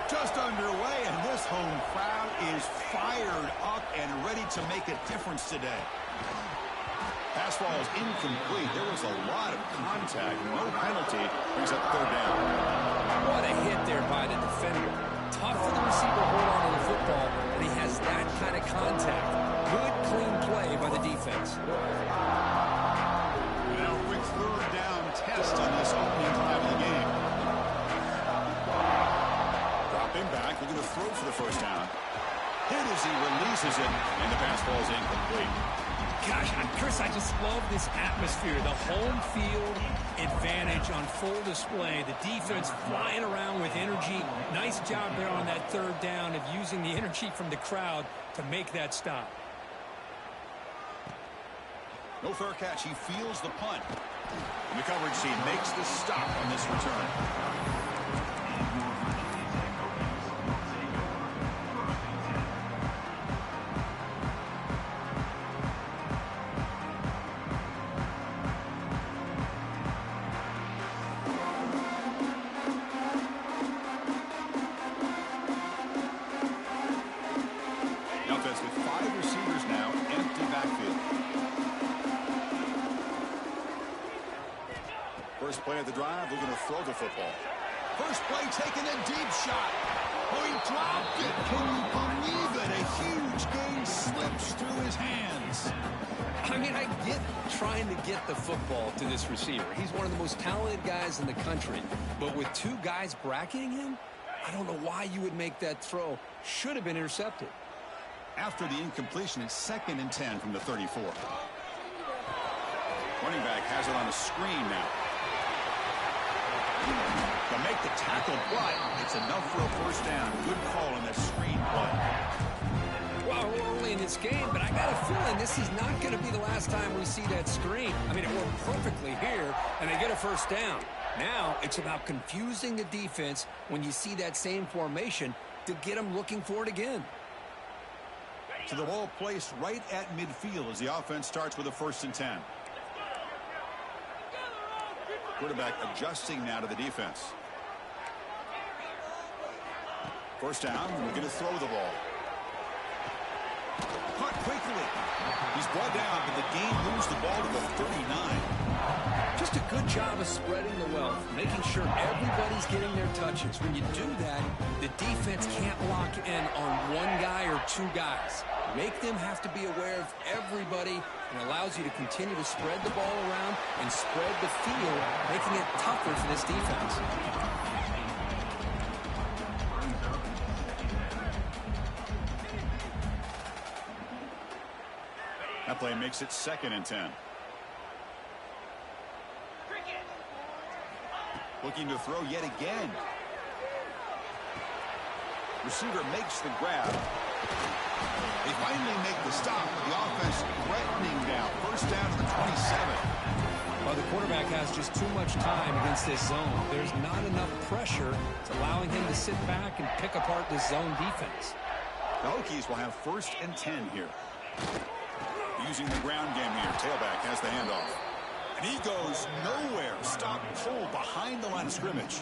Just underway, and this home crowd is fired up and ready to make a difference today. Pass ball is incomplete. There was a lot of contact. No penalty. Brings up third down. What a hit there by the defender. Tough for the receiver to hold on to the football, but he has that kind of contact. Good, clean play by the defense. Now quick third down test on this opening drive of the game. Dropping back, looking to throw for the first down. Hit as he releases it, and the pass ball is incomplete. Gosh, Chris, I just love this atmosphere. The home field advantage on full display. The defense flying around with energy. Nice job there on that third down of using the energy from the crowd to make that stop. No fair catch. He feels the punt. And the coverage team makes the stop on this return. First play of the drive, we're going to throw the football. First play taken a deep shot. Oh, he dropped it. Can you believe it? A huge gain slips through his hands. I mean, I get trying to get the football to this receiver. He's one of the most talented guys in the country. But with two guys bracketing him, I don't know why you would make that throw. Should have been intercepted. After the incompletion, it's 2nd and 10 from the 34. Running back has it on a screen now. To make the tackle, but it's enough for a first down. Good call on that screen play. Well, we're early in this game, but I got a feeling this is not going to be the last time we see that screen. I mean, it worked perfectly here, and they get a first down. Now it's about confusing the defense when you see that same formation to get them looking for it again. So the ball placed right at midfield as the offense starts with a 1st and 10. Quarterback adjusting now to the defense. First down, we're going to throw the ball. Caught quickly. He's brought down, but the game moves the ball to the 39. Just a good job of spreading the wealth, making sure everybody's getting their touches. When you do that, the defense can't lock in on one guy or two guys. Make them have to be aware of everybody, and allows you to continue to spread the ball around and spread the field, making it tougher for this defense. That play makes it 2nd and 10. Looking to throw yet again. Receiver makes the grab. They finally make the stop. The offense threatening now. First down to the 27. Well, the quarterback has just too much time against this zone. There's not enough pressure. It's allowing him to sit back and pick apart this zone defense. The Hokies will have 1st and 10 here. Using the ground game here. Tailback has the handoff. And he goes nowhere. Stop pull behind the line of scrimmage.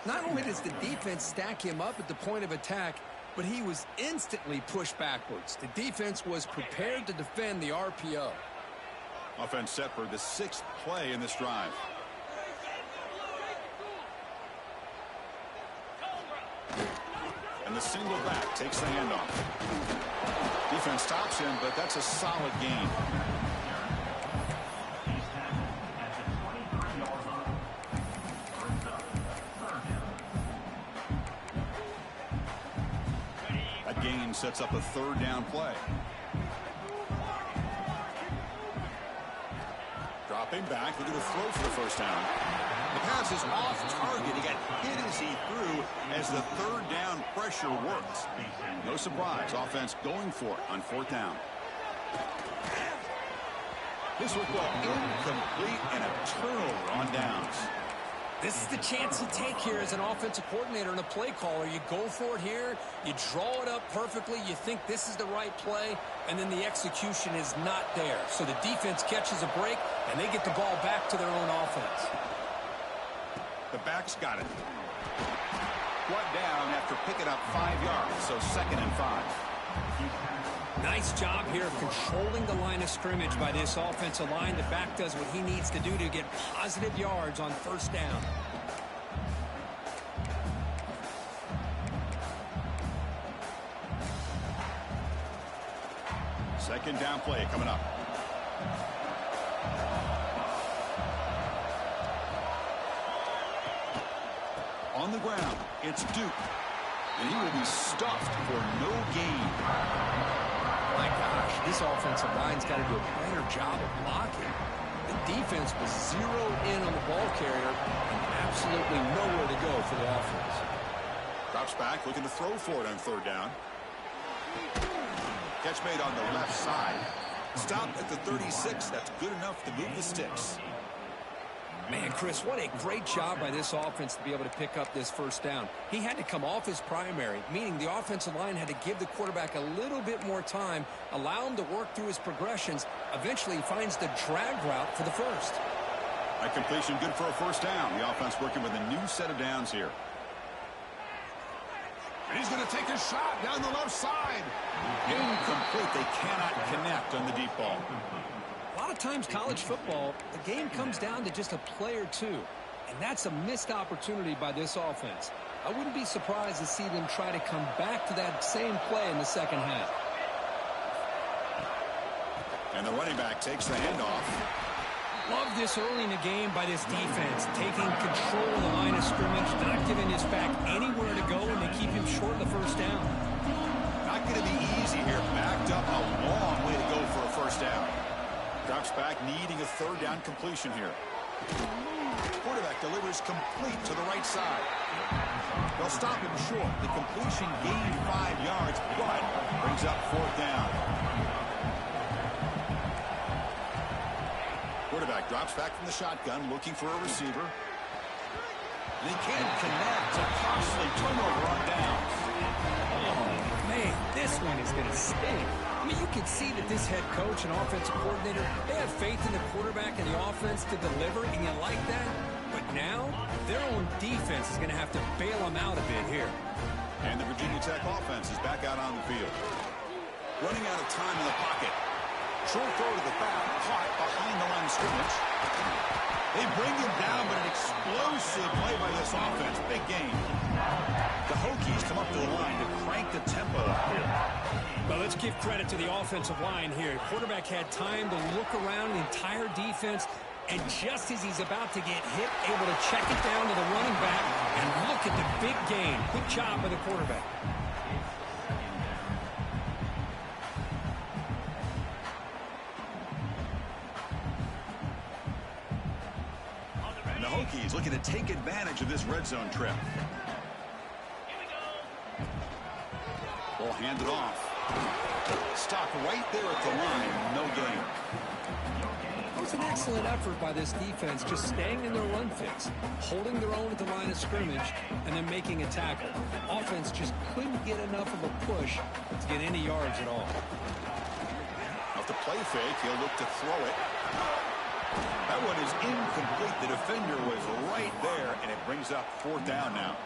Not only does the defense stack him up at the point of attack, but he was instantly pushed backwards. The defense was prepared to defend the RPO. Offense set for the 6th play in this drive. And the single back takes the handoff. Defense stops him, but that's a solid gain. That gain sets up a 3rd down play. Dropping back, looking to throw for the first down. The pass is off target. He got hit as he threw as the 3rd down pressure worked. No surprise, offense going for it on 4th down. This football incomplete and a turnover on downs. This is the chance you take here as an offensive coordinator and a play caller. You go for it here, you draw it up perfectly, you think this is the right play, and then the execution is not there. So the defense catches a break, and they get the ball back to their own offense. The back's got it. Brought down pick it up 5 yards, so 2nd and 5. Nice job here of controlling the line of scrimmage by this offensive line. The back does what he needs to do to get positive yards on 1st down. Second down play coming up. On the ground, it's Duke. And he will be stuffed for no gain. My gosh, this offensive line's got to do a better job of blocking. The defense was zeroed in on the ball carrier and absolutely nowhere to go for the offense. Drops back, looking to throw for it on 3rd down. Catch made on the left side. Stopped at the 36. That's good enough to move the sticks. Man, Chris, what a great job by this offense to be able to pick up this 1st down. He had to come off his primary, meaning the offensive line had to give the quarterback a little bit more time, allow him to work through his progressions. Eventually, he finds the drag route for the 1st. A completion good for a 1st down. The offense working with a new set of downs here. And he's going to take a shot down the left side. Incomplete. They cannot connect on the deep ball. A lot of times college football, the game comes down to just a play or two. And that's a missed opportunity by this offense. I wouldn't be surprised to see them try to come back to that same play in the 2nd half. And the running back takes the handoff. Love this early in the game by this defense, taking control of the line of scrimmage, not giving his back anywhere to go, and they keep him short of the 1st down. Not going to be easy here. Backed up a long way to go for a 1st down. Drops back, needing a 3rd down completion here. Quarterback delivers complete to the right side. They'll stop him short. The completion gained 5 yards, but brings up 4th down. Quarterback drops back from the shotgun, looking for a receiver. And he can't connect. A costly turnover on downs. Oh, man, this one is going to sting. I mean, you can see that this head coach and offensive coordinator, they have faith in the quarterback and the offense to deliver, and you like that. But now, their own defense is going to have to bail them out a bit here. And the Virginia Tech offense is back out on the field. Running out of time in the pocket. Short throw to the back, caught behind the line of scrimmage. They bring him down, but an explosive play by this offense. Big game. The Hokies come up to the line to crank the tempo up here. Well, let's give credit to the offensive line here. Quarterback had time to look around the entire defense, and just as he's about to get hit, able to check it down to the running back, and look at the big gain. Good job by the quarterback. And the Hokies looking to take advantage of this red zone trip. Ball handed off. Stop right there at the line. No gain. It was an excellent effort by this defense, just staying in their run fix, holding their own at the line of scrimmage, and then making a tackle. Offense just couldn't get enough of a push to get any yards at all. Off the play fake, he'll look to throw it. That one is incomplete. The defender was right there, and it brings up 4th down now.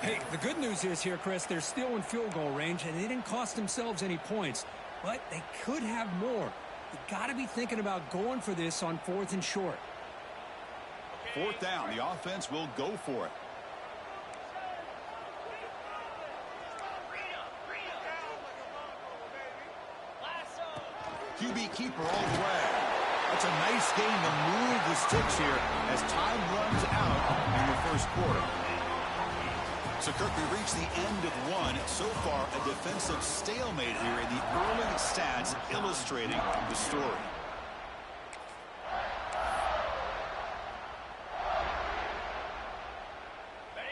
Hey, the good news is here, Chris, they're still in field goal range, and they didn't cost themselves any points, but they could have more. You got to be thinking about going for this on 4th and short. 4th down. The offense will go for it. QB keeper all the way. That's a nice game to move the sticks here as time runs out in the 1st quarter. So, Kirk, we reached the end of one. So far, a defensive stalemate here in the early stats illustrating the story.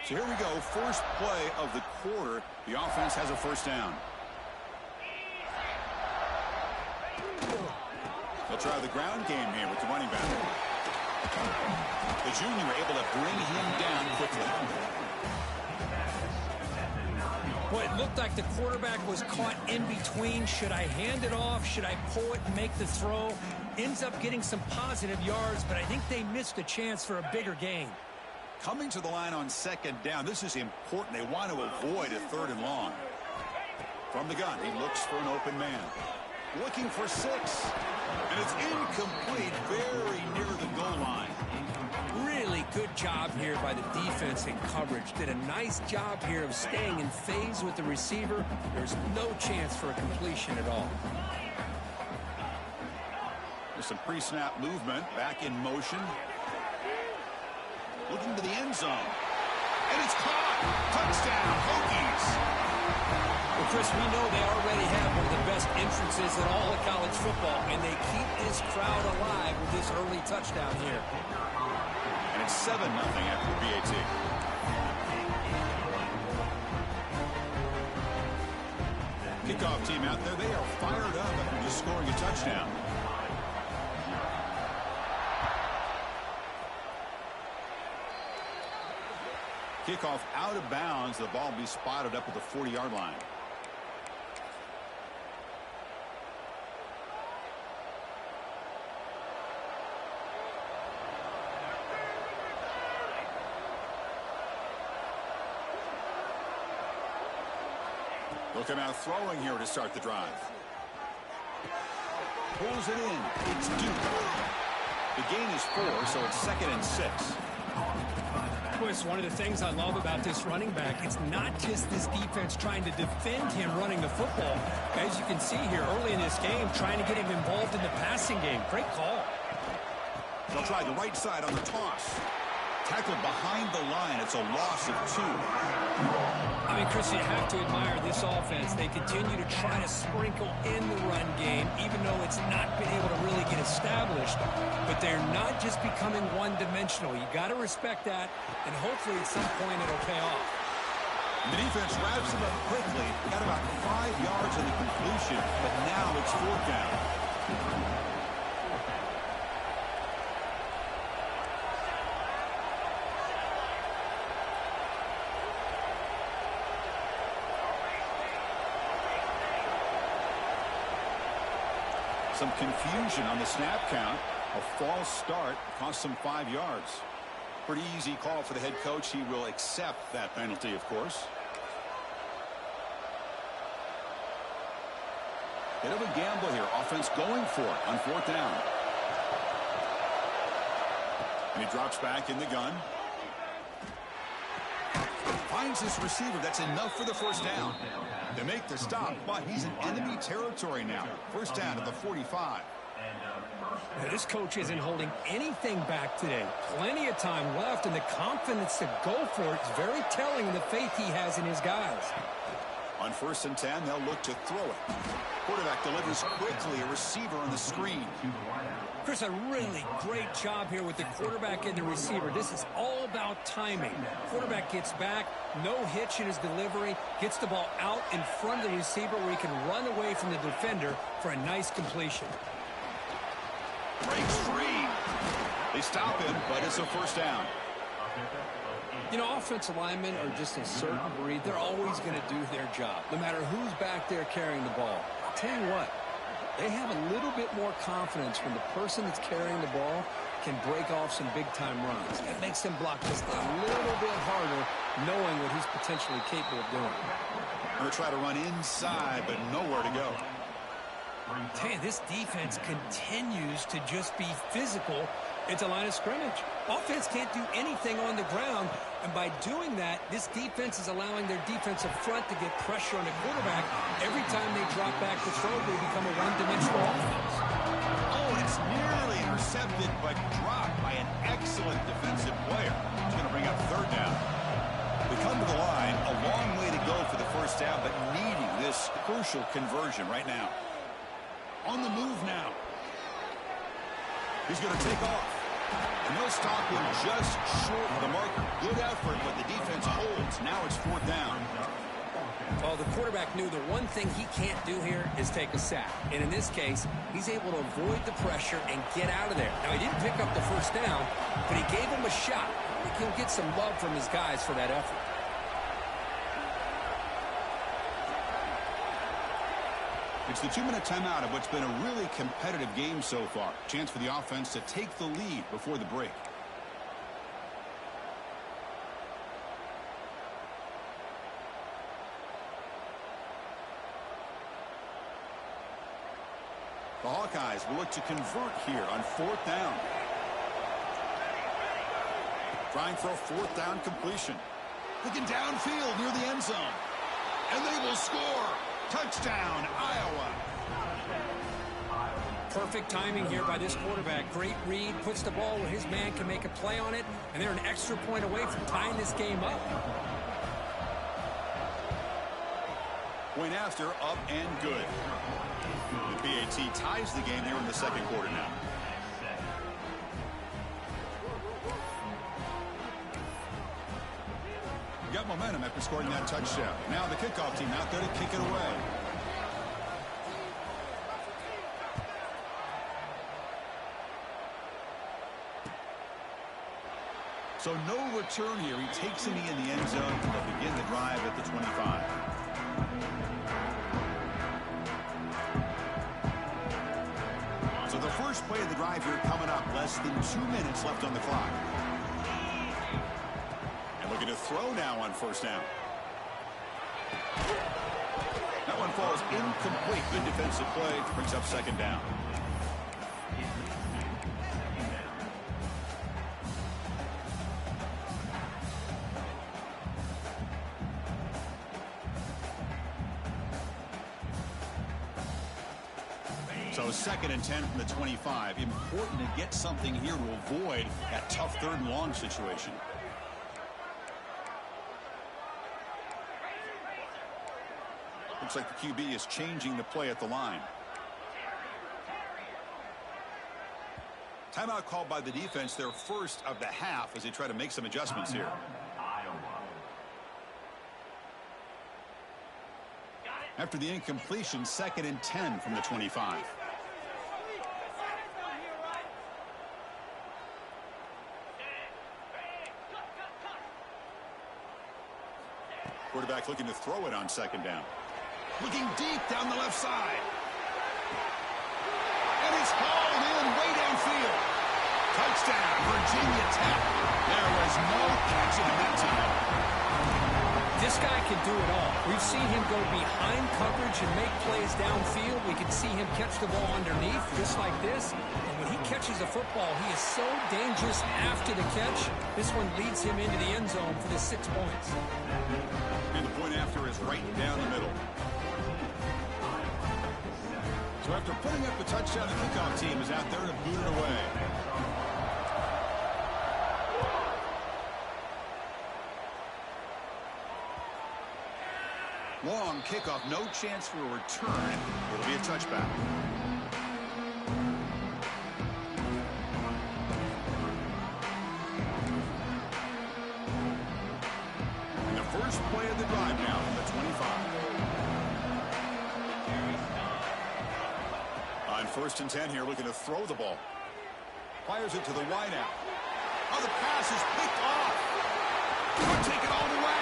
So here we go. First play of the quarter. The offense has a 1st down. They'll try the ground game here with the running back. The junior able to bring him down quickly. Well, it looked like the quarterback was caught in between. Should I hand it off? Should I pull it and make the throw? Ends up getting some positive yards, but I think they missed a chance for a bigger gain. Coming to the line on second down. This is important. They want to avoid a 3rd and long. From the gun, he looks for an open man. Looking for 6. And it's incomplete, very near the goal line. Really good job here by the defense in coverage. Did a nice job here of staying in phase with the receiver. There's no chance for a completion at all. There's some pre-snap movement, back in motion. Looking to the end zone. And it's caught. Touchdown, Hokies. Well, Chris, we know they already have one of the best entrances in all of college football, and they keep this crowd alive with this early touchdown here. And it's 7-0 after BAT. Kickoff team out there, they are fired up after just scoring a touchdown. Kickoff out of bounds. The ball will be spotted up at the 40-yard line. They'll come out throwing here to start the drive. Pulls it in. It's Duke. The gain is 4, so it's 2nd and 6. Chris, one of the things I love about this running back, it's not just this defense trying to defend him running the football. As you can see here early in this game, trying to get him involved in the passing game. Great call. They'll try the right side on the toss. Tackled behind the line. It's a loss of 2. I mean, Chris, you have to admire this offense. They continue to try to sprinkle in the run game, even though it's not been able to really get established. But they're not just becoming one-dimensional. You got to respect that, and hopefully at some point it'll pay off. The defense wraps him up quickly. Got about 5 yards in the completion, but now it's 4th down. Some confusion on the snap count. A false start cost them 5 yards. Pretty easy call for the head coach. He will accept that penalty, of course. Bit of a gamble here. Offense going for it on 4th down. And he drops back in the gun. Finds his receiver. That's enough for the 1st down. They make the stop, but he's in enemy territory now. 1st down at the 45. Now, this coach isn't holding anything back today. Plenty of time left, and the confidence to go for it is very telling of the faith he has in his guys. On 1st and 10, they'll look to throw it. Quarterback delivers quickly, a receiver on the screen. Chris, a really great job here with the quarterback and the receiver. This is all about timing. Quarterback gets back, no hitch in his delivery, gets the ball out in front of the receiver where he can run away from the defender for a nice completion. Breaks free. They stop him, but it's a 1st down. You know, offensive linemen are just a certain breed. They're always going to do their job, no matter who's back there carrying the ball. I'll tell you what, they have a little bit more confidence when the person that's carrying the ball can break off some big-time runs. It makes them block just a little bit harder, knowing what he's potentially capable of doing. They'll try to run inside, but nowhere to go. Hey, this defense continues to just be physical at the line of scrimmage. Offense can't do anything on the ground, and by doing that, this defense is allowing their defensive front to get pressure on the quarterback. Every time they drop back to throw, they become a one-dimensional offense. Oh, and it's nearly intercepted, but dropped by an excellent defensive player. It's going to bring up 3rd down. We come to the line, a long way to go for the 1st down, but needing this crucial conversion right now. On the move now. He's going to take off. And they'll stop him just short of the marker. Good effort, but the defense holds. Now it's 4th down. Well, the quarterback knew the one thing he can't do here is take a sack. And in this case, he's able to avoid the pressure and get out of there. Now, he didn't pick up the 1st down, but he gave him a shot. I think he'll get some love from his guys for that effort. It's the 2-minute timeout of what's been a really competitive game so far. Chance for the offense to take the lead before the break. The Hawkeyes will look to convert here on 4th down. Trying for a 4th down completion. Looking downfield near the end zone. And they will score. Touchdown, Iowa. Perfect timing here by this quarterback. Great read, puts the ball where his man can make a play on it, and they're an extra point away from tying this game up. Point after, up and good. The BAT ties the game here in the second quarter now. Got momentum after scoring that touchdown. Now the kickoff team out there to kick it away. So no return here. He takes a knee in the end zone to begin the drive at the 25. So the first play of the drive here coming up. Less than 2 minutes left on the clock. And looking to throw now on 1st down. That one falls incomplete. Good defensive play. Brings up 2nd down. So 2nd and 10 from the 25. Important to get something here to avoid that tough 3rd and long situation. Looks like the QB is changing the play at the line. Timeout called by the defense, their first of the half, as they try to make some adjustments here. After the incompletion, 2nd and 10 from the 25. Quarterback looking to throw it on 2nd down. Looking deep down the left side. And it's hauled in way downfield. Touchdown, Virginia Tech. There was no catching him that time. This guy can do it all. We've seen him go behind coverage and make plays downfield. We can see him catch the ball underneath, just like this. And when he catches the football, he is so dangerous after the catch. This one leads him into the end zone for the 6 points. And the point after is right down the middle. So after putting up the touchdown, the kickoff team is out there to boot it away. Long kickoff, no chance for a return. It'll be a touchback. And the first play of the drive now from the 25. On 1st and 10 here, looking to throw the ball. Fires it to the wideout. Oh, the pass is picked off. Could take it all the way.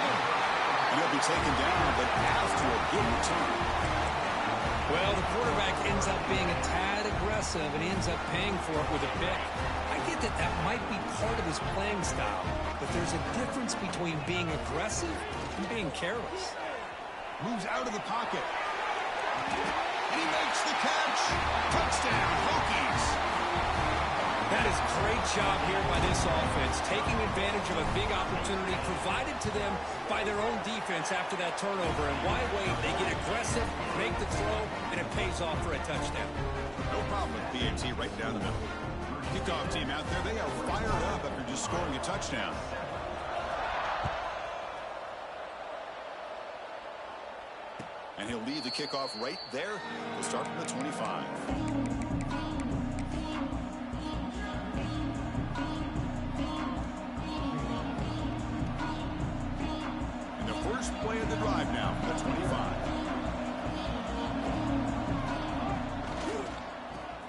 And he'll be taken down, but after a good return. Well, the quarterback ends up being a tad aggressive, and he ends up paying for it with a pick. I get that that might be part of his playing style, but there's a difference between being aggressive and being careless. Moves out of the pocket. And he makes the catch. Touchdown, Hokies. That is a great job here by this offense, taking advantage of a big opportunity provided to them by their own defense after that turnover. And why wait? They get aggressive, make the throw, and it pays off for a touchdown. No problem with BAT right down the middle. Kickoff team out there, they are fired up after just scoring a touchdown. And he'll lead the kickoff right there. We'll start from the 25. First play of the drive now from the 25.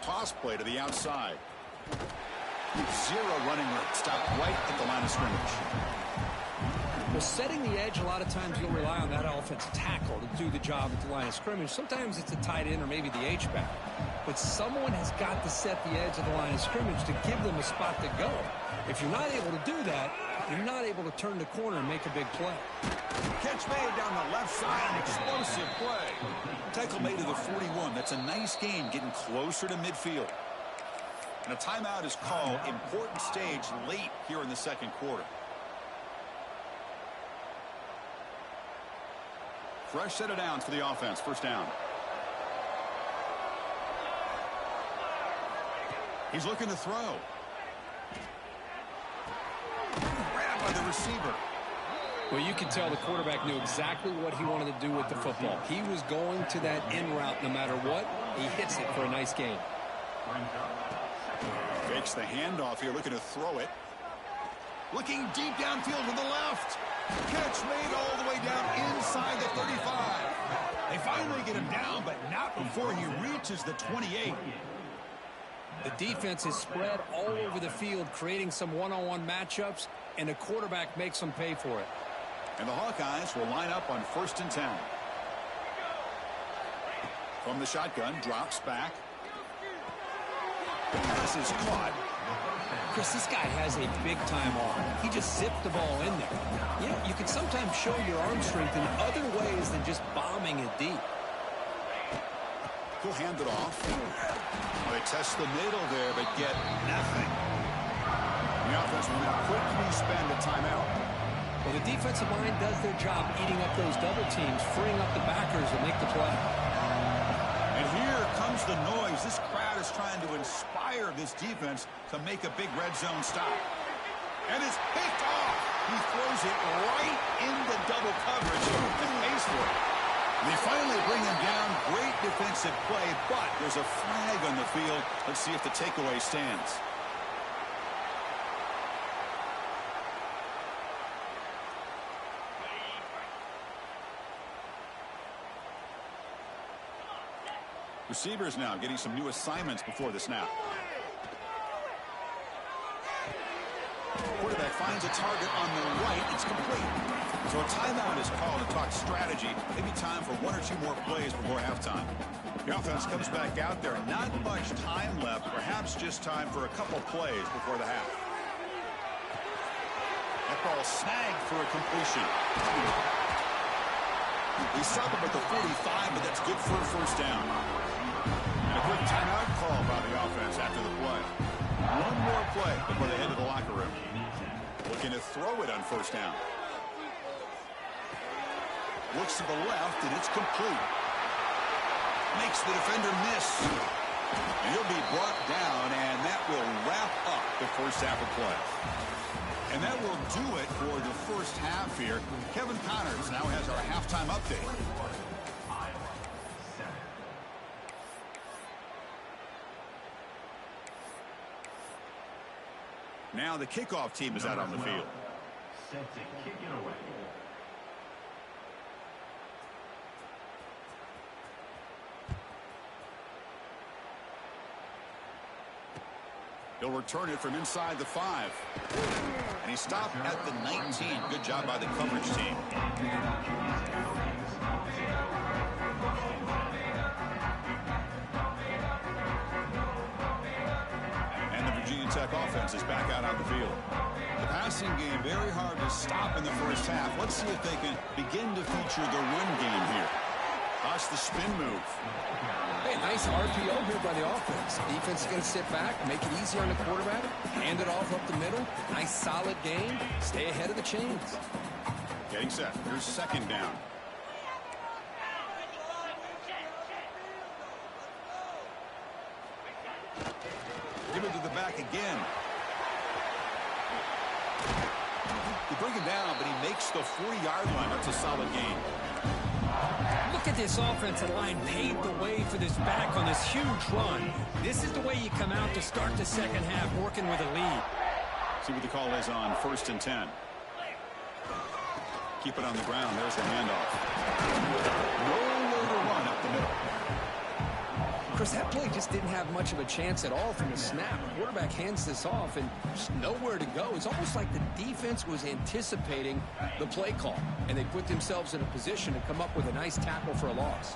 Toss play to the outside. 0 running room. Stopped right at the line of scrimmage. Well, setting the edge, a lot of times you'll rely on that offensive tackle to do the job at the line of scrimmage. Sometimes it's a tight end or maybe the H-back. But someone has got to set the edge of the line of scrimmage to give them a spot to go. If you're not able to do that, you're not able to turn the corner and make a big play. Catch made down the left side, an explosive play. Tackle made to the 41. That's a nice gain, getting closer to midfield. And a timeout is called. Important stage late here in the second quarter. Fresh set of downs for the offense. First down. He's looking to throw. Grabbed by the receiver. Well, you can tell the quarterback knew exactly what he wanted to do with the football. He was going to that in route no matter what. He hits it for a nice gain. Fakes the handoff here, looking to throw it. Looking deep downfield to the left. Catch made all the way down inside the 35. They finally get him down, but not before he reaches the 28. The defense is spread all over the field, creating some one-on-one matchups, and the quarterback makes them pay for it. And the Hawkeyes will line up on 1st and 10. From the shotgun, drops back. Pass is caught. Chris, this guy has a big-time arm. He just zipped the ball in there. You know, you can sometimes show your arm strength in other ways than just bombing it deep. He'll hand it off. They test the middle there, but get nothing. The offense will now quickly spend a timeout. Well, the defensive line does their job eating up those double teams, freeing up the backers to make the play. And here comes the noise. This crowd is trying to inspire this defense to make a big red zone stop. And it's picked off. He throws it right into double coverage and pays for it. They finally bring him down. Great defensive play, but there's a flag on the field. Let's see if the takeaway stands. Receivers now getting some new assignments before the snap. Quarterback finds a target on the right. It's complete. So a timeout is called to talk strategy. Maybe time for 1 or 2 more plays before halftime. The offense comes back out there. Not much time left. Perhaps just time for a couple plays before the half. That ball snagged for a completion. He stopped him at the 45, but that's good for a first down. And a quick timeout call by the offense after the play. One more play before they head to the locker room. Looking to throw it on first down. Looks to the left, and it's complete. Makes the defender miss. And he'll be brought down, and that will wrap up the first half of play. And that will do it for the first half here. Kevin Connors now has our halftime update. Now the kickoff team is out on the field. Set to kick it away. He'll return it from inside the 5. And he stopped at the 19. Good job by the coverage team. And the Virginia Tech offense is back out on the field. The passing game very hard to stop in the first half. Let's see if they can begin to feature the run game here. Watch the spin move. Hey, nice RPO here by the offense. Defense is going to sit back, make it easier on the quarterback, hand it off up the middle. Nice solid game. Stay ahead of the chains. Getting set. Here's second down. Give it to the back again. You bring him down, but he makes the 40-yard line. That's a solid gain. Look at this offensive line paved the way for this back on this huge run. This is the way you come out to start the second half, working with a lead. See what the call is on 1st and 10. Keep it on the ground. There's the handoff. Nowhere to run up the middle. Chris, that play just didn't have much of a chance at all from the snap. Quarterback hands this off and just nowhere to go. It's almost like the defense was anticipating the play call, and they put themselves in a position to come up with a nice tackle for a loss.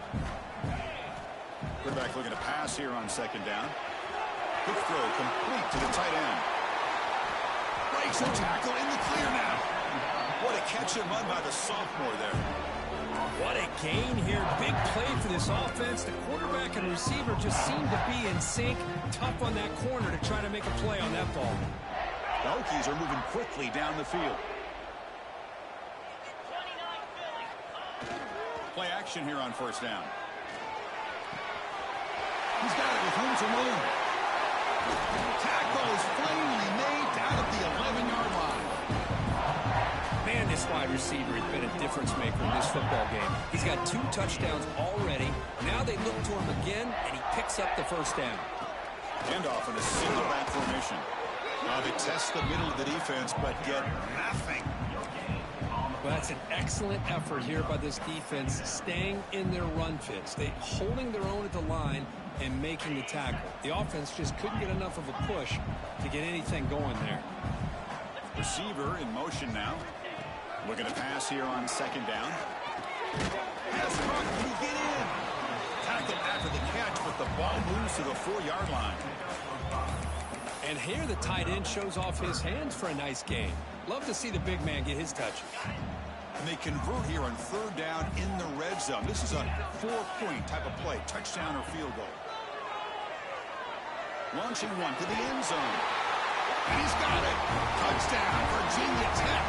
Quarterback looking to pass here on second down. Quick throw complete to the tight end. Breaks a tackle in the clear now. What a catch and run by the sophomore there. What a gain here. Big play for this offense. The quarterback and receiver just seem to be in sync. Tough on that corner to try to make a play on that ball. The Hokies are moving quickly down the field. Play action here on first down. He's got it with room to move. Tackle is finally made down at the 11-yard line. Man, this wide receiver has been a difference maker in this football game. He's got 2 touchdowns already. Now they look to him again, and he picks up the first down. Handoff in a single back formation. Now they test the middle of the defense, but get nothing. Well, that's an excellent effort here by this defense, staying in their run fits. They holding their own at the line and making the tackle. The offense just couldn't get enough of a push to get anything going there. Receiver in motion now. Looking to pass here on second down. Pass caught. Can he get in? Tackled after the catch, but the ball moves to the 4-yard line. And here the tight end shows off his hands for a nice gain. Love to see the big man get his touches. And they convert here on third down in the red zone. This is a 4-point type of play, touchdown or field goal. Launching one to the end zone. And he's got it. Touchdown, Virginia Tech.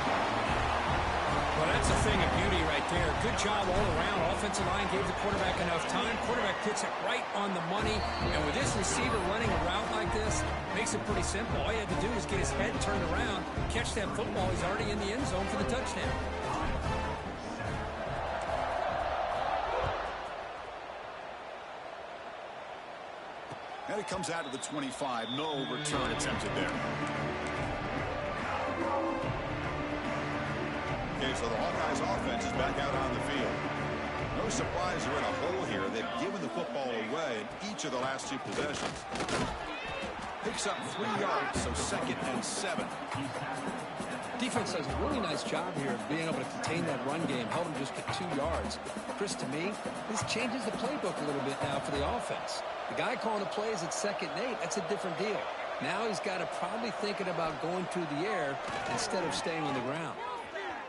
Well, that's a thing of beauty right there. Good job all around. Offensive line gave the quarterback enough time. Quarterback puts it right on the money. And with this receiver running a route like this, makes it pretty simple. All you had to do is get his head turned around, catch that football. He's already in the end zone for the touchdown. And it comes out to the 25. No return attempted there. Okay, so the Hawkeyes offense is back out on the field. No surprise they're in a hole here. They've given the football away in each of the last 2 possessions. Picks up 3 yards, so 2nd and 7. Defense does a really nice job here of being able to contain that run game, held him just to 2 yards. Chris, to me, this changes the playbook a little bit now for the offense. The guy calling the plays at 2nd and 8, that's a different deal. Now he's got to probably thinking about going through the air instead of staying on the ground.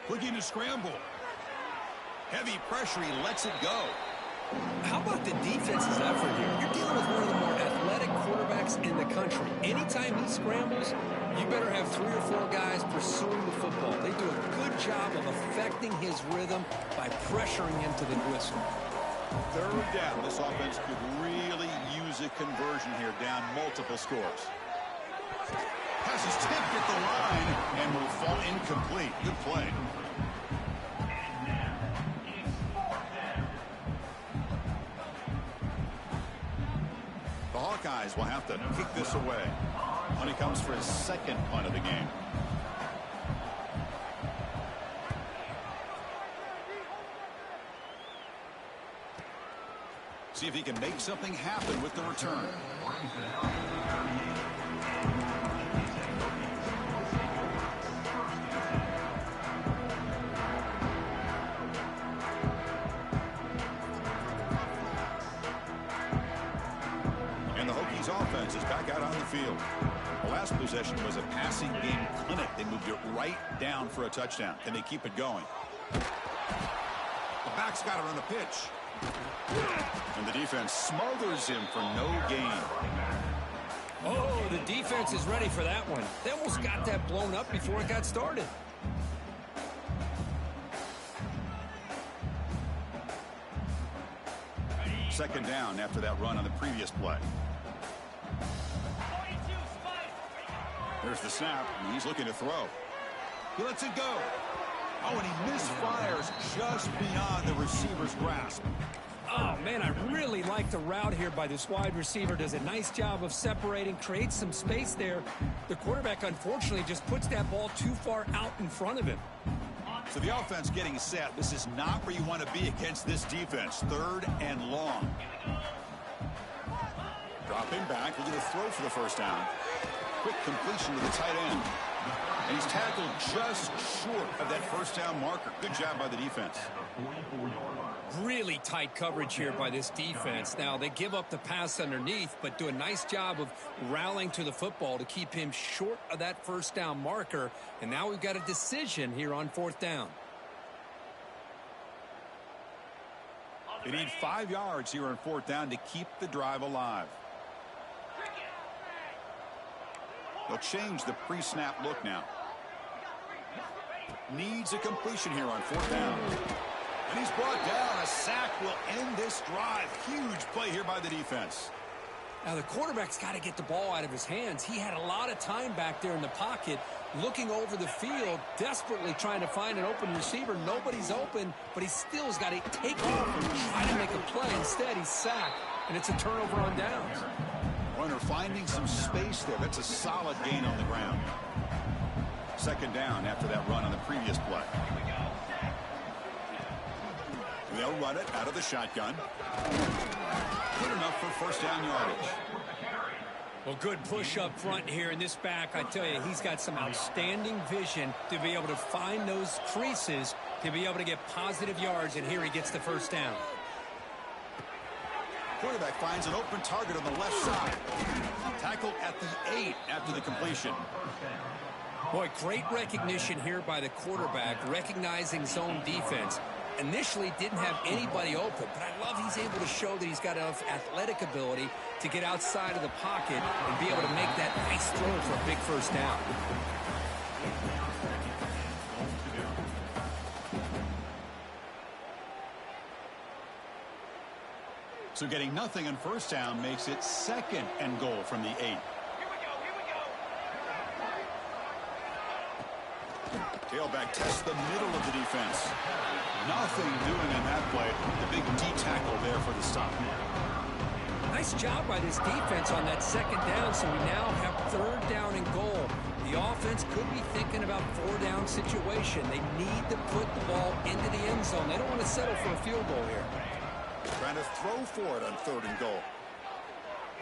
Looking to scramble. Heavy pressure, he lets it go. How about the defense's effort here? You're dealing with one of the more athletic quarterbacks in the country. Anytime he scrambles, you better have 3 or 4 guys pursuing the football. They do a good job of affecting his rhythm by pressuring him to the whistle. Third down. This offense could really use a conversion here, down multiple scores. Pass is tipped at the line and will fall incomplete. Good play. The Hawkeyes will have to kick this away when he comes for his 2nd punt of the game. See if he can make something happen with the return. And the Hokies offense is back out on the field. The last possession was a passing game clinic. They moved it right down for a touchdown. Can they keep it going? The back's got it on the pitch. And the defense smothers him for no gain. Oh, the defense is ready for that one. They almost got that blown up before it got started. Second down after that run on the previous play. There's the snap, and he's looking to throw. He lets it go. Oh, and he misfires just beyond the receiver's grasp. Oh, man, I really like the route here by this wide receiver. Does a nice job of separating, creates some space there. The quarterback, unfortunately, just puts that ball too far out in front of him. So the offense getting set. This is not where you want to be against this defense. 3rd and long. Dropping back, looking to throw for the first down. Quick completion to the tight end. And he's tackled just short of that first down marker. Good job by the defense. Really tight coverage here by this defense. Now, they give up the pass underneath, but do a nice job of rallying to the football to keep him short of that first down marker. And now we've got a decision here on 4th down. They need 5 yards here on 4th down to keep the drive alive. They'll change the pre-snap look now. Needs a completion here on 4th down. And he's brought down. A sack will end this drive. Huge play here by the defense. Now, the quarterback's got to get the ball out of his hands. He had a lot of time back there in the pocket, looking over the field, desperately trying to find an open receiver. Nobody's open, but he still has got to take off and try to make a play. Instead, he's sacked, and it's a turnover on downs. Runner finding some space there. That's a solid gain on the ground. 2nd down after that run on the previous play. They'll run it out of the shotgun. Good enough for first down yardage. Well, good push up front here in this back. I tell you, he's got some outstanding vision to be able to find those creases to be able to get positive yards, and here he gets the first down. Quarterback finds an open target on the left side. Tackled at the 8 after the completion. Boy, great recognition here by the quarterback, recognizing zone defense. Initially didn't have anybody open, but I love he's able to show that he's got enough athletic ability to get outside of the pocket and be able to make that nice throw for a big first down. So getting nothing on first down makes it 2nd and goal from the 8. Tailback tests the middle of the defense. Nothing doing on that play. The big D tackle there for the stop. Nice job by this defense on that 2nd down, so we now have 3rd down and goal. The offense could be thinking about 4-down situation. They need to put the ball into the end zone. They don't want to settle for a field goal here. Trying to throw for it on 3rd and goal.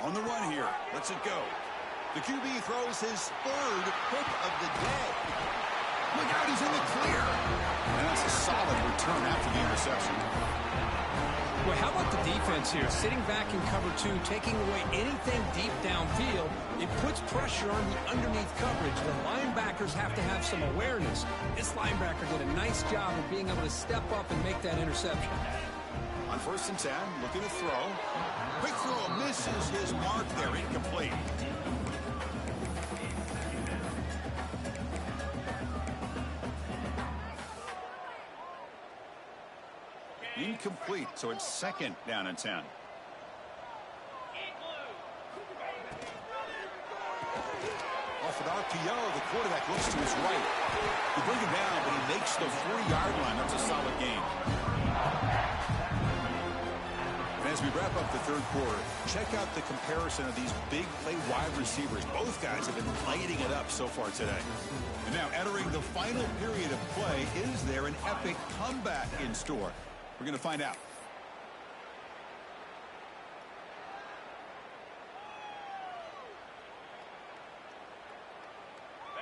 On the run here. Lets it go. The QB throws his 3rd pick of the day. Look out, he's in the clear. And that's a solid return after the interception. Well, how about the defense here? Sitting back in cover 2, taking away anything deep downfield. It puts pressure on the underneath coverage. The linebackers have to have some awareness. This linebacker did a nice job of being able to step up and make that interception. On 1st and 10, looking to throw. Quick throw, misses his mark there, incomplete. Incomplete, so it's 2nd down and 10. Off an RPO, the quarterback looks to his right. They bring him down, but he makes the 3-yard line. That's a solid gain. And as we wrap up the 3rd quarter, check out the comparison of these big play wide receivers. Both guys have been lighting it up so far today. And now entering the final period of play, is there an epic comeback in store? We're going to find out.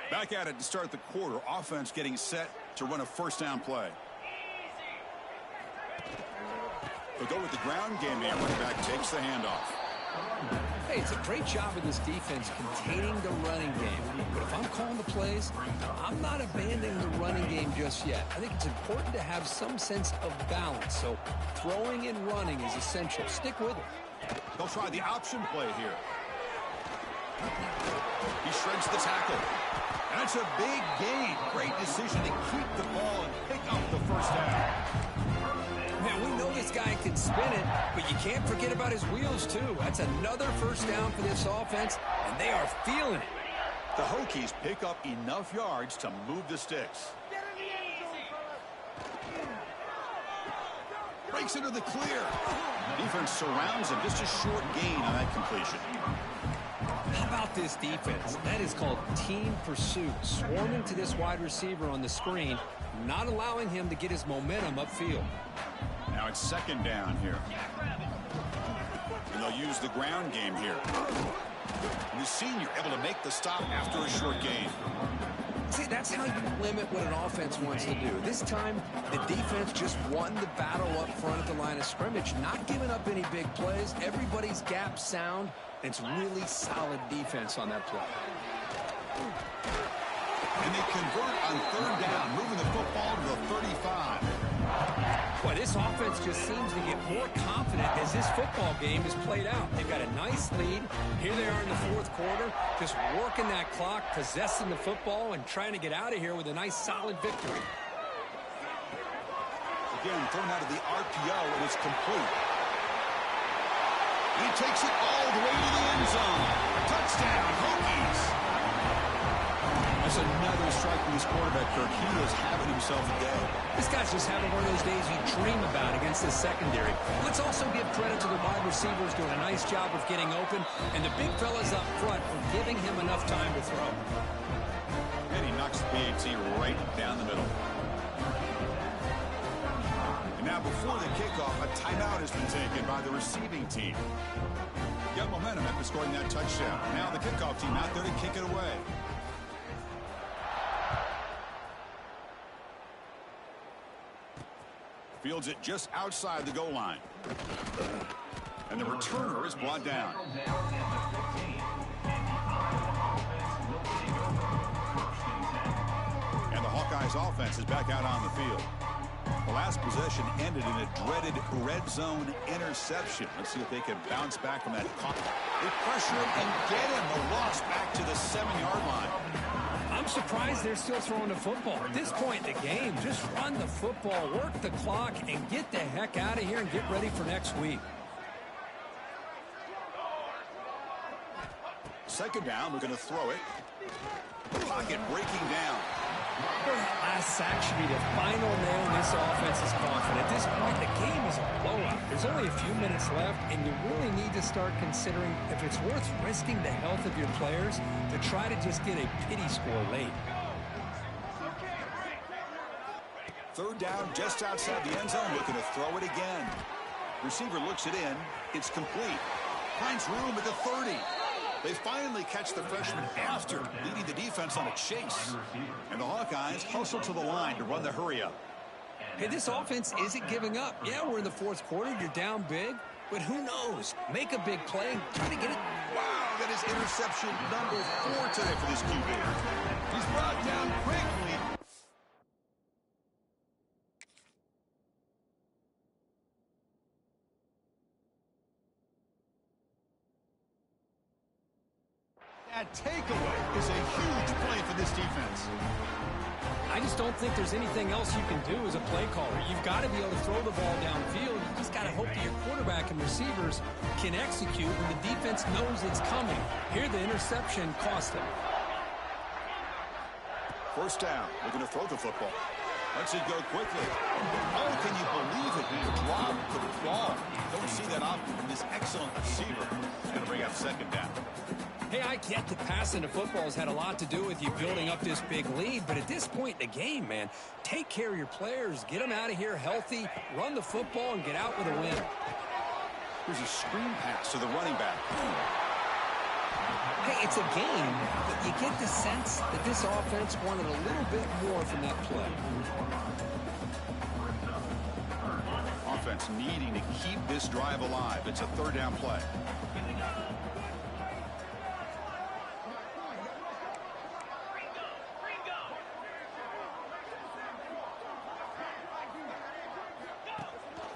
Back at it to start the quarter. Offense getting set to run a first down play. They'll go with the ground game here. Running back takes the handoff. Hey, it's a great job of this defense containing the running game. But if I'm calling the plays, I'm not abandoning the running game just yet. I think it's important to have some sense of balance. So throwing and running is essential. Stick with it. They'll try the option play here. He shreds the tackle. And that's a big gain. Great decision to keep the ball and pick up the first down. Man, we know this guy can spin it, but you can't forget about his wheels, too. That's another first down for this offense, and they are feeling it. The Hokies pick up enough yards to move the sticks. Breaks into the clear. Defense surrounds him. Just a short gain on that completion. How about this defense? That is called team pursuit. Swarming to this wide receiver on the screen, not allowing him to get his momentum upfield. Now it's 2nd down here. And they'll use the ground game here. And the senior able to make the stop after a short gain. See, that's how you limit what an offense wants to do. This time, the defense just won the battle up front at the line of scrimmage, not giving up any big plays. Everybody's gap sound. It's really solid defense on that play. And they convert on third down, moving the football to the 35. Boy, this offense just seems to get more confident as this football game is played out. They've got a nice lead. Here they are in the fourth quarter, just working that clock, possessing the football, and trying to get out of here with a nice, solid victory. Again, thrown out of the RPO, and it's complete. And he takes it all the way to the end zone. Touchdown, Hokies. That's another strike from this quarterback, Kirk. He is having himself a day. This guy's just having one of those days you dream about against this secondary. Let's also give credit to the wide receivers doing a nice job of getting open, and the big fellas up front for giving him enough time to throw. And he knocks the PAT right down the middle. And now before the kickoff, a timeout has been taken by the receiving team. Got momentum after scoring that touchdown. Now the kickoff team out there to kick it away. Fields it just outside the goal line. And the returner is brought down. And the Hawkeyes offense is back out on the field. The last possession ended in a dreaded red zone interception. Let's see if they can bounce back from that. They pressure him and get him. The loss back to the 7-yard line. I'm surprised they're still throwing the football. At this point in the game, just run the football, work the clock, and get the heck out of here and get ready for next week. Second down, we're going to throw it. Pocket breaking down. That last sack should be the final nail in this offense's coffin. At this point, the game is a blowout. There's only a few minutes left, and you really need to start considering if it's worth risking the health of your players to try to just get a pity score late. Third down, just outside the end zone, looking to throw it again. Receiver looks it in. It's complete. Finds room at the 30. They finally catch the freshman after leading the defense on a chase. And the Hawkeyes hustle to the line to run the hurry-up. Hey, this offense isn't giving up. Yeah, we're in the fourth quarter. You're down big. But who knows? Make a big play and try to get it. Wow, that is interception number 4 today for this QB. He's brought down quickly. That takeaway is a huge play for this defense. I just don't think there's anything else you can do as a play caller. You've got to be able to throw the ball downfield. You just got to hope that your quarterback and receivers can execute when the defense knows it's coming. Here, the interception cost them. First down. We're going to throw the football. Let's it go quickly. Oh, can you believe it? He dropped the ball. Don't see that often from this excellent receiver. Going to bring up second down. Hey, I get that passing the football has had a lot to do with you building up this big lead, but at this point in the game, man, take care of your players, get them out of here healthy, run the football, and get out with a win. Here's a screen pass to the running back. Hey, it's a game, but you get the sense that this offense wanted a little bit more from that play. Offense needing to keep this drive alive. It's a third down play.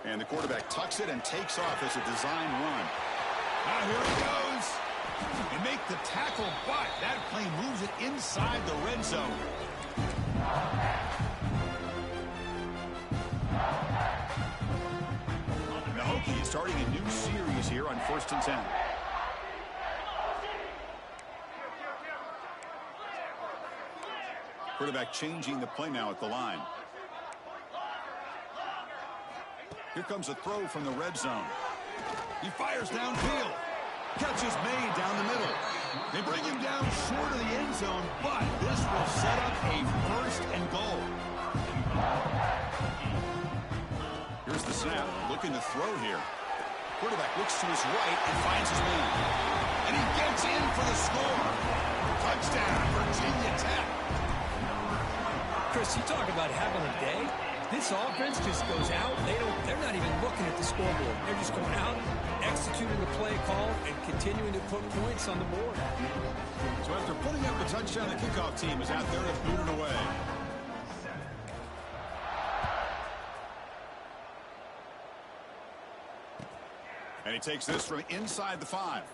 And the quarterback tucks it and takes off as a design run. Now here he goes. And make the tackle, but that play moves it inside the red zone. And the Hokies starting a new series here on 1st and 10. Quarterback changing the play now at the line. Here comes a throw from the red zone. He fires downfield. Catch is made down the middle. They bring him down short of the end zone, but this will set up a 1st and goal. Here's the snap. Looking to throw here. Quarterback looks to his right and finds his man. And he gets in for the score. Touchdown, Virginia Tech. Chris, you talk about having a day. This offense just goes out. They're not even looking at the scoreboard. They're just going out, executing the play call, and continuing to put points on the board. So after putting up a touchdown, the kickoff team is out there to boot it away. And he takes this from inside the 5.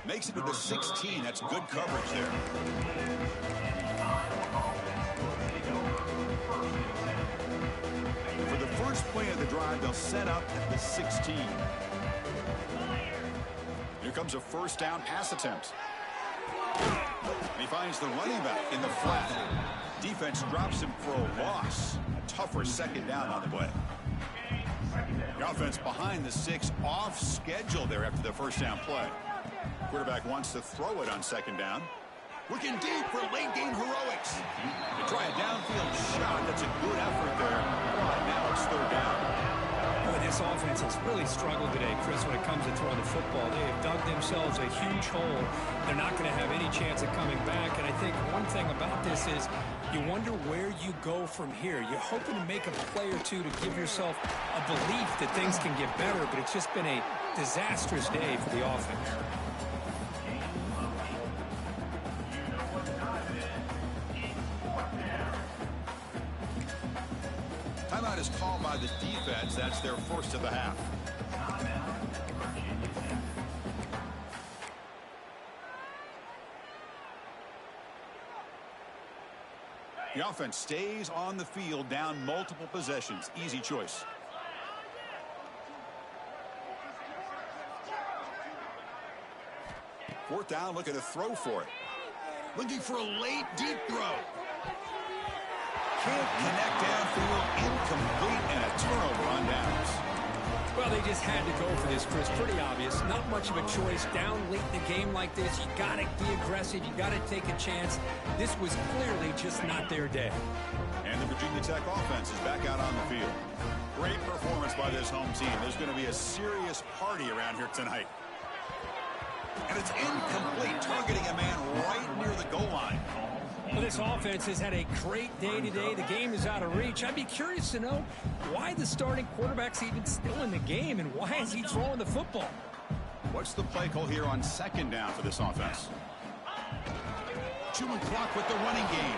Makes it to the 16. That's good coverage there. For the first play of the drive, they'll set up at the 16. Here comes a first down pass attempt. And he finds the running back in the flat. Defense drops him for a loss. A tougher second down on the play. The offense behind the 6, off schedule there after the first down play. Quarterback wants to throw it on second down. Looking deep for late game heroics. To try a downfield shot. That's a good effort there. But now it's third down. Boy, this offense has really struggled today, Chris, when it comes to throwing the football. They have dug themselves a huge hole. They're not going to have any chance of coming back. And I think one thing about this is you wonder where you go from here. You're hoping to make a play or two to give yourself a belief that things can get better, but it's just been a disastrous day for the offense. Timeout is called by the defense. That's their first of the half. The offense stays on the field down multiple possessions. Easy choice. Fourth down, looking to throw for it. Looking for a late deep throw. Can't connect downfield, incomplete, and a turnover on downs. Well, they just had to go for this, Chris. Pretty obvious. Not much of a choice. Down late in the game like this, you got to be aggressive. You got to take a chance. This was clearly just not their day. And the Virginia Tech offense is back out on the field. Great performance by this home team. There's going to be a serious party around here tonight. And it's incomplete, targeting a man right near the goal line. Well, this offense has had a great day today. The game is out of reach. I'd be curious to know why the starting quarterback's even still in the game and why is he throwing the football? What's the play call here on second down for this offense? Chewing clock with the running game.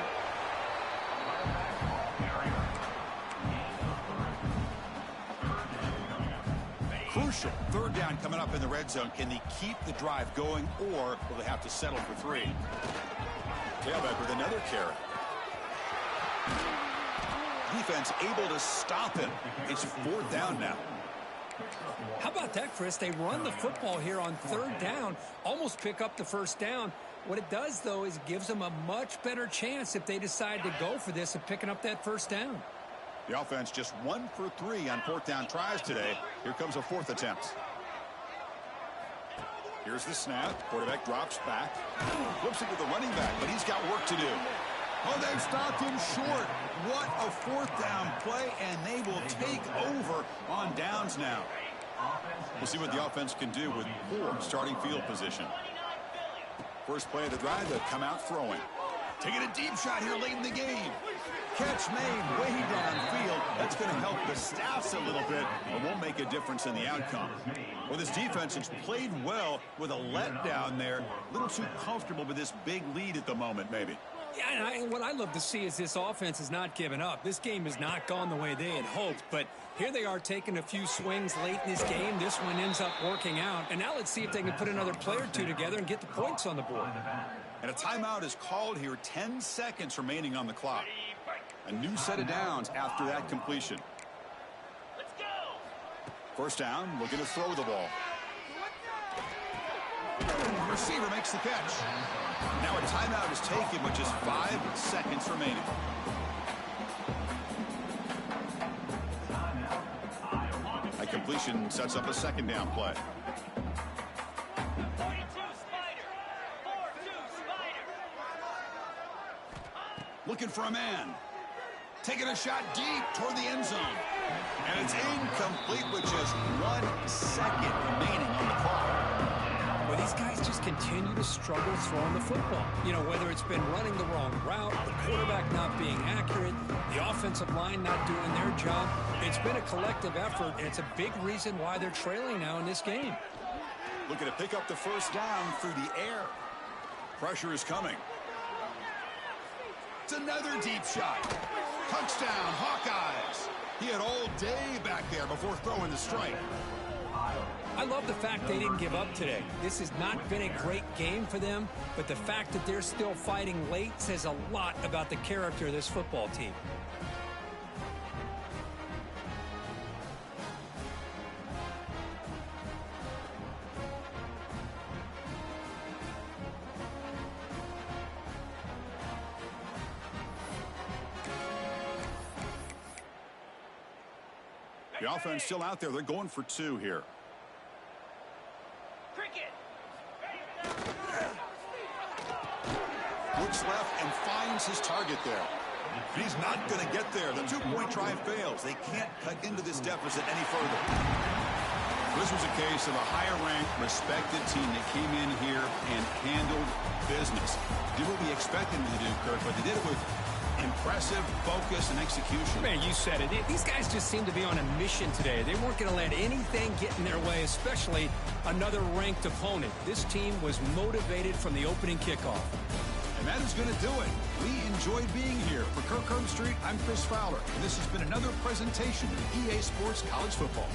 Crucial. Third down coming up in the red zone. Can they keep the drive going, or will they have to settle for 3? Tailback with another carry. Defense able to stop him. It's fourth down now. How about that, Chris? They run the football here on third down, almost pick up the first down. What it does, though, is it gives them a much better chance if they decide to go for this of picking up that first down. The offense just 1 for 3 on fourth down tries today. Here comes a fourth attempt. Here's the snap. Quarterback drops back. Flips it to the running back, but he's got work to do. Oh, they've stopped him short. What a fourth down play, and they will take over on downs now. We'll see what the offense can do with poor starting field position. First play of the drive, they'll come out throwing. Taking a deep shot here late in the game. Catch made way downfield. That's going to help the Staffs a little bit, but won't make a difference in the outcome. Well, this defense has played well with a letdown there. A little too comfortable with this big lead at the moment, maybe. Yeah, and what I love to see is this offense has not given up. This game has not gone the way they had hoped, but here they are taking a few swings late in this game. This one ends up working out, and now let's see if they can put another play or two together and get the points on the board. And a timeout is called here. 10 seconds remaining on the clock. A new set of downs after that completion. Let's go. First down, looking to throw the ball. Receiver makes the catch. Now a timeout is taken with just 5 seconds remaining. A completion sets up a second down play. 42 Spider. 4-2 Spider. Looking for a man. Taking a shot deep toward the end zone. And it's incomplete with just 1 second remaining on the clock. Well, Well, these guys just continue to struggle throwing the football. You know, whether it's been running the wrong route, the quarterback not being accurate, the offensive line not doing their job. It's been a collective effort, and it's a big reason why they're trailing now in this game. Looking to pick up the first down through the air. Pressure is coming. It's another deep shot. Touchdown, Hawkeyes. He had all day back there before throwing the strike. I love the fact they didn't give up today. This has not been a great game for them, but the fact that they're still fighting late says a lot about the character of this football team. The offense still out there. They're going for 2 here. Cricket. Looks left and finds his target there. And he's not going to get there. The 2-point try fails. They can't cut into this deficit any further. This was a case of a higher-ranked, respected team that came in here and handled business. Did what we expected them to do, Kirk, but they did it with impressive focus and execution. Man, you said it. These guys just seem to be on a mission today. They weren't going to let anything get in their way, especially another ranked opponent. This team was motivated from the opening kickoff. And that is going to do it. We enjoyed being here. For Kirk Herbstreit, I'm Chris Fowler, and this has been another presentation of EA Sports College Football.